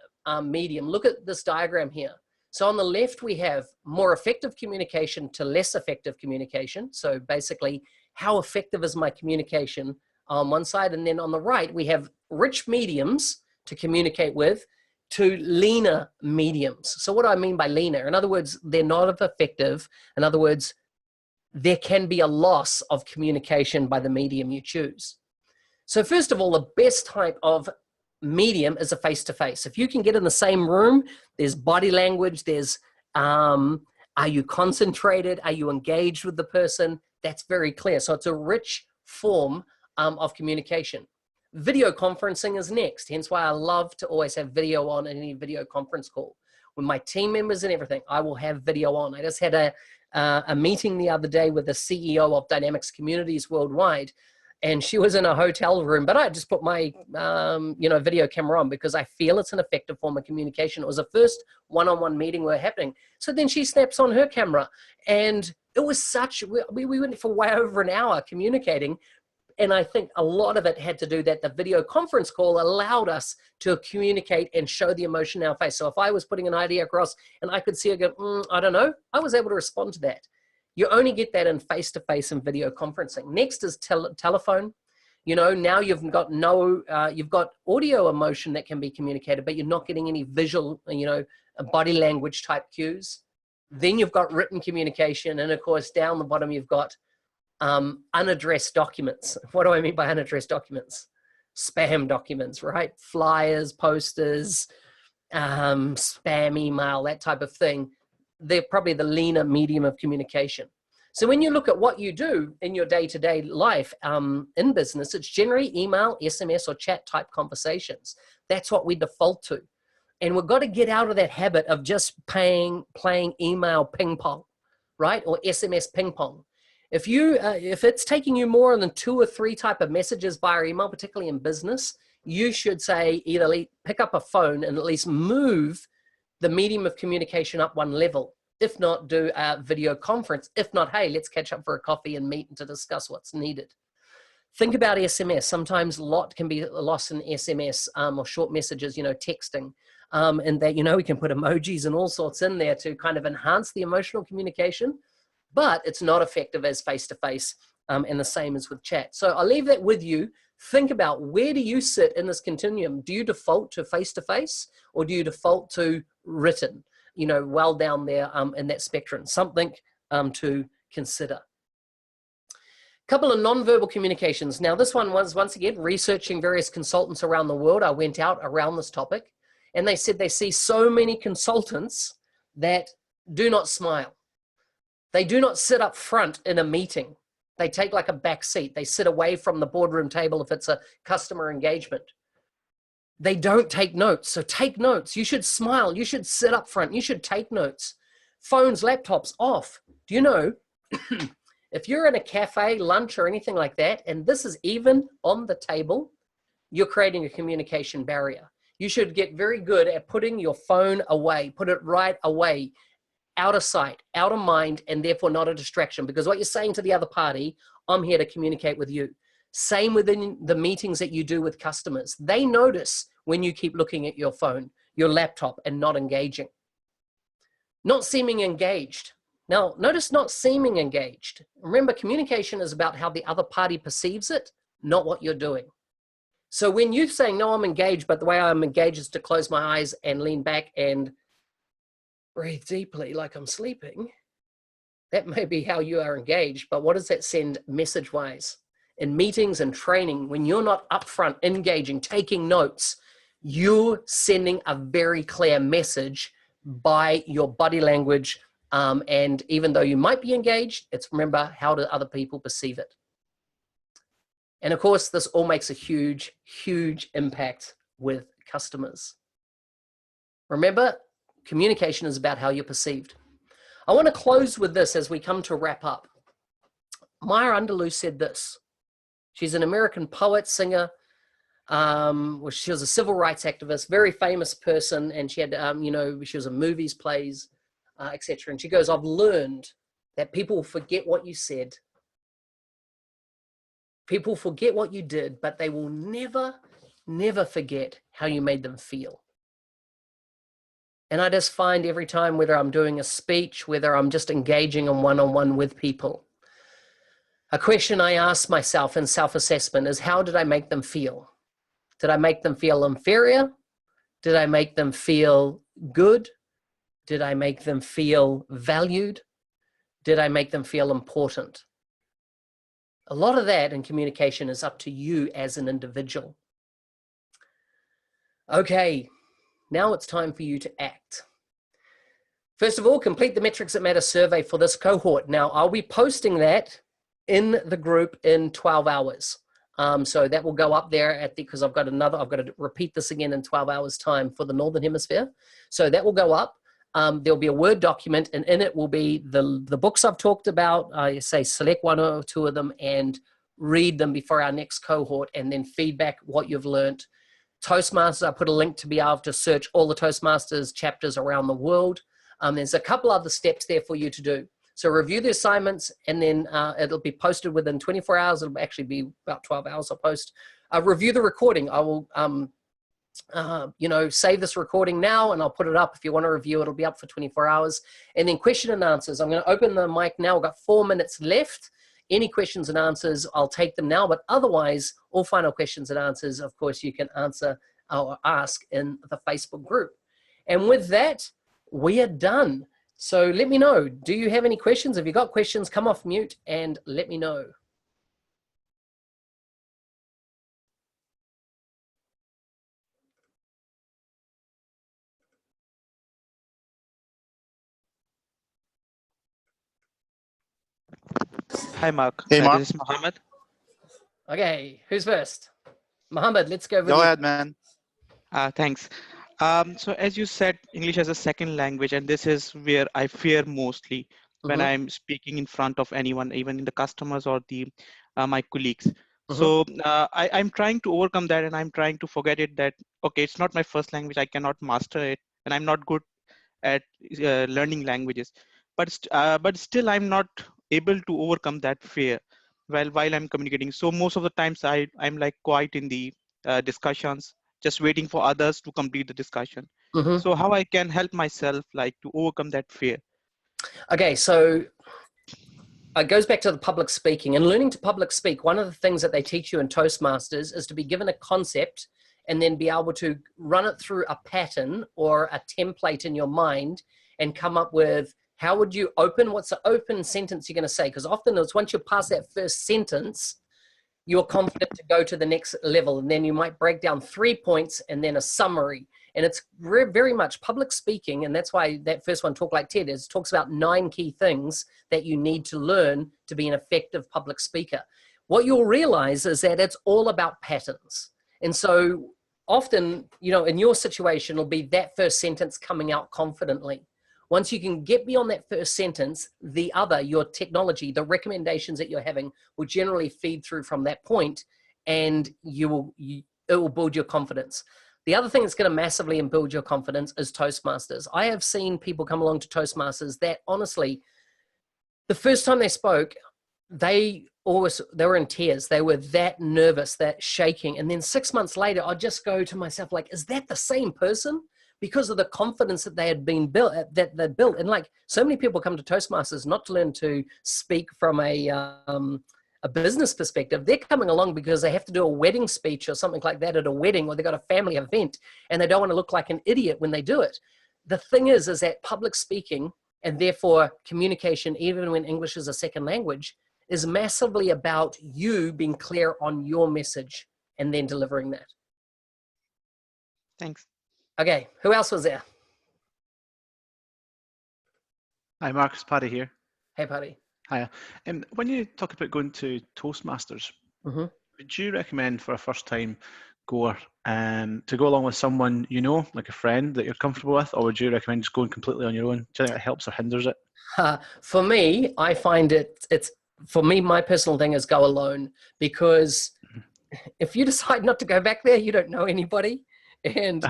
medium, look at this diagram here. So on the left, we have more effective communication to less effective communication. So basically, how effective is my communication on one side? And then on the right, we have rich mediums to communicate with to leaner mediums. So what do I mean by leaner? In other words, they're not as effective. In other words, there can be a loss of communication by the medium you choose. So first of all, the best type of medium is a face-to-face. If you can get in the same room, there's body language, there's, are you concentrated? Are you engaged with the person? That's very clear. So it's a rich form of communication. Video conferencing is next, hence why I love to always have video on any video conference call. With my team members and everything, I will have video on. I just had a meeting the other day with the CEO of Dynamics Communities Worldwide, and she was in a hotel room, but I just put my video camera on because I feel it's an effective form of communication. It was the first one-on-one meeting we were happening. So then she snaps on her camera, and it was such, we went for way over an hour communicating. And I think a lot of it had to do that the video conference call allowed us to communicate and show the emotion in our face. So if I was putting an idea across and I could see her go, I don't know, I was able to respond to that. You only get that in face-to-face and video conferencing. Next is telephone. You know, now you've got you've got audio emotion that can be communicated, but you're not getting any visual, body language type cues. Then you've got written communication. And of course, down the bottom, you've got unaddressed documents. What do I mean by unaddressed documents? Spam documents, right? Flyers, posters, spam email, that type of thing. They're probably the leaner medium of communication. So when you look at what you do in your day-to-day life in business, it's generally email, SMS, or chat type conversations. That's what we default to. And we've got to get out of that habit of just playing email ping pong, right? Or SMS ping pong. If it's taking you more than 2 or 3 type of messages via email, particularly in business, you should say either pick up a phone and at least move the medium of communication up one level. If not, do a video conference. If not, hey, let's catch up for a coffee and meet to discuss what's needed. Think about SMS. Sometimes a lot can be lost in SMS or short messages, texting. And that, we can put emojis and all sorts in there to kind of enhance the emotional communication. But it's not effective as face-to-face, and the same as with chat. So I'll leave that with you. Think about, where do you sit in this continuum? Do you default to face-to-face, or do you default to written, well down there in that spectrum? Something to consider. A couple of nonverbal communications. Now this one was, once again, researching various consultants around the world. I went out around this topic, and they said they see so many consultants that do not smile. They do not sit up front in a meeting. They take like a back seat. They sit away from the boardroom table if it's a customer engagement. They don't take notes. So take notes. You should smile. You should sit up front. You should take notes. Phones, laptops off. Do you know, if you're in a cafe, lunch, or anything like that, and this is even on the table, you're creating a communication barrier. You should get very good at putting your phone away. Put it right away. Out of sight, out of mind, and therefore not a distraction. Because what you're saying to the other party, I'm here to communicate with you. Same within the meetings that you do with customers. They notice when you keep looking at your phone, your laptop, and not engaging. Not seeming engaged. Now, notice not seeming engaged. Remember, communication is about how the other party perceives it, not what you're doing. So when you're saying, no, I'm engaged, but the way I'm engaged is to close my eyes and lean back and breathe deeply like I'm sleeping. That may be how you are engaged, but what does that send message-wise? In meetings and training, when you're not upfront, engaging, taking notes, you're sending a very clear message by your body language. And even though you might be engaged, it's remember, how do other people perceive it? And of course, this all makes a huge, huge impact with customers. Remember, communication is about how you're perceived. I want to close with this as we come to wrap up. Maya Angelou said this. She's an American poet, singer. She was a civil rights activist, very famous person, and she had, she was in movies, plays, etc. And she goes, I've learned that people forget what you said. People forget what you did, but they will never, never forget how you made them feel. And I just find every time, whether I'm doing a speech, whether I'm just engaging on one-on-one with people, a question I ask myself in self-assessment is, how did I make them feel? Did I make them feel inferior? Did I make them feel good? Did I make them feel valued? Did I make them feel important? A lot of that in communication is up to you as an individual. Okay. Now it's time for you to act. First of all, complete the Metrics That Matter survey for this cohort. Now, I'll be posting that in the group in 12 hours. So that will go up there because I've got to repeat this again in 12 hours time for the Northern Hemisphere. So that will go up. There'll be a Word document, and in it will be the books I've talked about. I say select one or two of them and read them before our next cohort, and then feedback what you've learned. Toastmasters, I put a link to be able to search all the Toastmasters chapters around the world. There's a couple other steps there for you to do. So review the assignments, and then it'll be posted within 24 hours. It'll actually be about 12 hours I'll post. Review the recording. I will, save this recording now, and I'll put it up. If you want to review, it'll be up for 24 hours. And then question and answers. I'm going to open the mic now. We've got 4 minutes left. Any questions and answers, I'll take them now, but otherwise, all final questions and answers, of course, you can answer or ask in the Facebook group. And with that, we are done. So let me know, do you have any questions? If you've got questions, come off mute and let me know. Hi, Mark. Hey, Mark. This is Mohammed. Okay, who's first? Mohammed, let's go with Go you. ahead, man. Thanks. So as you said, English as a second language, and this is where I fear mostly when I'm speaking in front of anyone, even in the customers or my colleagues. So I'm trying to overcome that, and I'm trying to forget it that, okay, it's not my first language. I cannot master it, and I'm not good at learning languages. But still, I'm not able to overcome that fear while I'm communicating. So most of the times I'm like quiet in the discussions, just waiting for others to complete the discussion. So how I can help myself like to overcome that fear? Okay, so it goes back to the public speaking and learning to public speak. One of the things that they teach you in Toastmasters is to be given a concept and then be able to run it through a pattern or a template in your mind and come up with, how would you open, what's the open sentence you're going to say? Because often it's once you pass that first sentence, you're confident to go to the next level. And then you might break down 3 points and then a summary. And it's very much public speaking. And that's why that first one, Talk Like TED, talks about 9 key things that you need to learn to be an effective public speaker. What you'll realize is that it's all about patterns. And so often, in your situation, it'll be that first sentence coming out confidently. Once you can get beyond that first sentence, your technology, the recommendations that you're having will generally feed through from that point, and it will build your confidence. The other thing that's going to massively build your confidence is Toastmasters. I have seen people come along to Toastmasters that honestly, the first time they spoke, they were in tears. They were that nervous, that shaking. And then 6 months later, I'd just go to myself like, is that the same person? Because of the confidence that they had been built, that they built. And like so many people come to Toastmasters not to learn to speak from a business perspective. They're coming along because they have to do a wedding speech or something like that at a wedding, or they got a family event and they don't want to look like an idiot when they do it. the thing is that public speaking and therefore communication, even when English is a second language, is massively about you being clear on your message and then delivering that. Thanks. Okay, who else was there? Hi, Marcus, Paddy here. Hey, Paddy. Hiya. When you talk about going to Toastmasters, would you recommend for a first-time goer to go along with someone you know, like a friend that you're comfortable with, or would you recommend just going completely on your own? Do you think it helps or hinders it? For me, I find for me, my personal thing is go alone, because if you decide not to go back there, you don't know anybody, and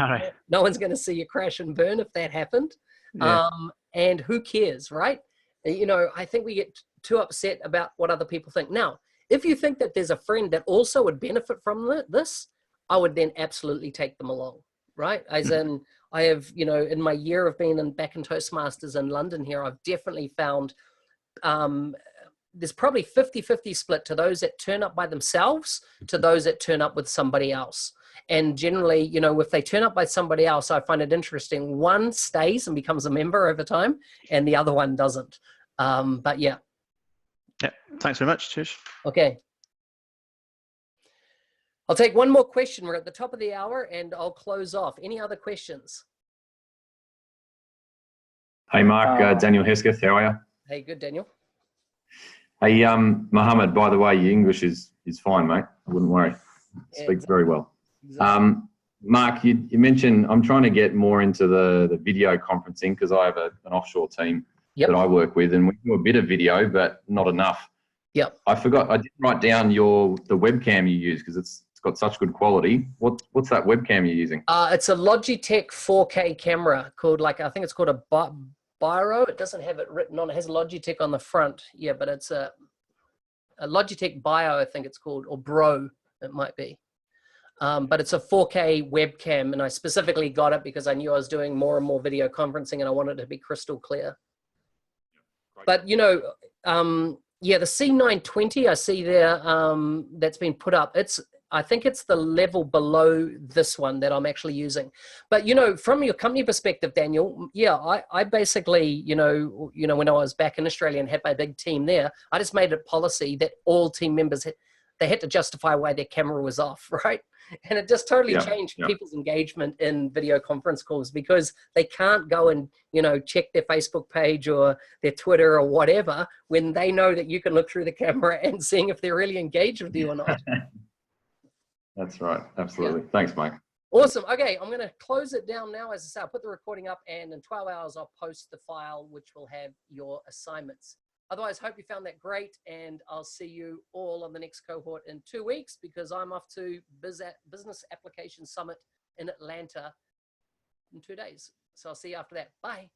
no one's going to see you crash and burn if that happened. Yeah. And who cares, right? You know, I think we get too upset about what other people think. Now, if you think that there's a friend that also would benefit from this, I would then absolutely take them along, right? As in, I have, you know, in my year of being back in Toastmasters in London here, I've definitely found there's probably 50-50 split to those that turn up by themselves to those that turn up with somebody else. And generally, you know, if they turn up by somebody else, I find it interesting. One stays and becomes a member over time, and the other one doesn't. But yeah. Yeah, thanks very much. Cheers. Okay. I'll take one more question. We're at the top of the hour, and I'll close off. Any other questions? Hey, Mark, Daniel Hesketh, how are you? Hey, good, Daniel. Hey, Mohammed, by the way, your English is fine, mate. I wouldn't worry. Speak very well. Exactly. Mark, you mentioned I'm trying to get more into the video conferencing because I have an offshore team that I work with, and we do a bit of video, but not enough. Yep. I forgot. I didn't write down the webcam you use because it's got such good quality. What's that webcam you're using? It's a Logitech 4K camera called, like, I think it's called a Biro. It doesn't have it written on. It has Logitech on the front. Yeah, but it's a Logitech Bio, I think it's called, or Bro, it might be. But it's a 4K webcam, and I specifically got it because I knew I was doing more and more video conferencing, and I wanted it to be crystal clear. But, you know, yeah, the C920 I see there that's been put up, I think it's the level below this one that I'm actually using. But, you know, from your company perspective, Daniel, yeah, I basically, you know, when I was back in Australia and had my big team there, I just made it policy that all team members, they had to justify why their camera was off, right? And it just totally changed people's engagement in video conference calls, because they can't go and, you know, check their Facebook page or their Twitter or whatever when they know that you can look through the camera and seeing if they're really engaged with you or not. That's right. Absolutely. Thanks, Mike. Awesome. Okay, I'm going to close it down now. As I say, I'll put the recording up, and in 12 hours, I'll post the file, which will have your assignments. Otherwise, hope you found that great, and I'll see you all on the next cohort in 2 weeks, because I'm off to Business Application Summit in Atlanta in 2 days. So I'll see you after that. Bye.